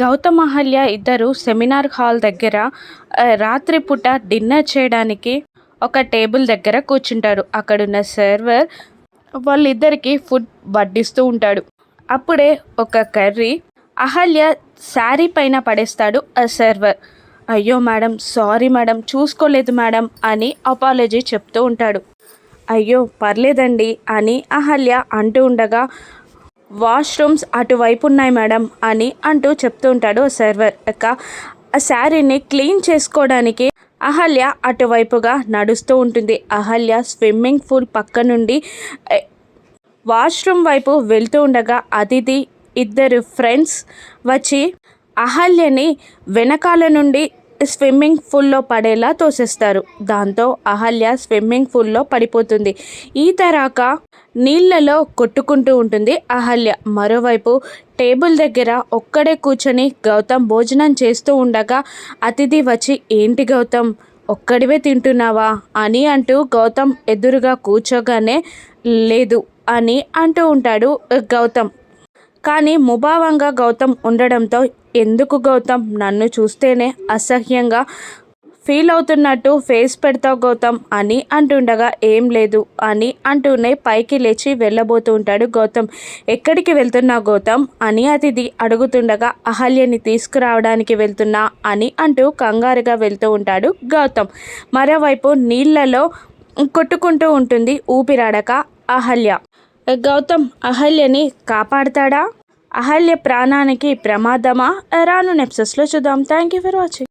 గౌతమ్ అహల్య ఇద్దరు seminar hall దగ్గర రాత్రిపూట డిన్నర్ చేయడానికి ఒక టేబుల్ దగ్గర కూర్చుంటారు. అక్కడున్న సర్వర్ వాళ్ళిద్దరికి ఫుడ్ వడ్డిస్తూ ఉంటాడు. అప్పుడే ఒక కర్రీ అహల్య శారీ పైన పడేస్తాడు ఆ సర్వర్. అయ్యో మేడం, సారీ మేడం, చూసుకోలేదు మేడం అని అపాలజీ చెప్తూ ఉంటాడు. అయ్యో పర్లేదండి అని అహల్య అంటూ ఉండగా, వాష్రూమ్స్ అటువైపు ఉన్నాయి మేడం అని అంటూ చెప్తూ ఉంటాడు సర్వర్. ఆ శారీని క్లీన్ చేసుకోవడానికి అహల్య అటువైపుగా నడుస్తూ ఉంటుంది. అహల్య స్విమ్మింగ్ పూల్ పక్క నుండి వాష్రూమ్ వైపు వెళ్తూ ఉండగా అదితి ఇద్దరు ఫ్రెండ్స్ వచ్చి అహల్యని వెనకాల నుండి స్విమ్మింగ్ పూల్లో పడేలా తోసేస్తారు. దాంతో అహల్య స్విమ్మింగ్ పూల్లో పడిపోతుంది. ఈత రాక నీళ్లలో కొట్టుకుంటూ ఉంటుంది అహల్య. మరోవైపు టేబుల్ దగ్గర ఒక్కడే కూర్చొని గౌతమ్ భోజనం చేస్తూ ఉండగా అతిథి వచ్చి, ఏంటి గౌతమ్ ఒక్కడివే తింటున్నావా అని అంటూ గౌతమ్ ఎదురుగా కూర్చోగానే, లేదు అని అంటూ ఉంటాడు గౌతమ్. కానీ ముభావంగా గౌతమ్ ఉండడంతో, ఎందుకు గౌతమ్ నన్ను చూస్తేనే అసహ్యంగా ఫీల్ అవుతున్నట్టు ఫేస్ పెడతావు గౌతమ్ అని అంటుండగా, ఏం లేదు అని అంటూనే పైకి లేచి వెళ్ళబోతూ ఉంటాడు గౌతమ్. ఎక్కడికి వెళ్తున్నావు గౌతమ్ అని అతిథి అడుగుతుండగా, అహల్యని తీసుకురావడానికి వెళ్తున్నా అని అంటూ కంగారుగా వెళ్తూ ఉంటాడు గౌతమ్. మరోవైపు నీళ్లలో కొట్టుకుంటూ ఉంటుంది ఊపిరాడక అహల్య. గౌతమ్ అహల్యని కాపాడతాడా? అహల్య ప్రాణానికి ప్రమాదమా? రాను ఎపిసోడ్స్లో చూద్దాం. Thank you for watching.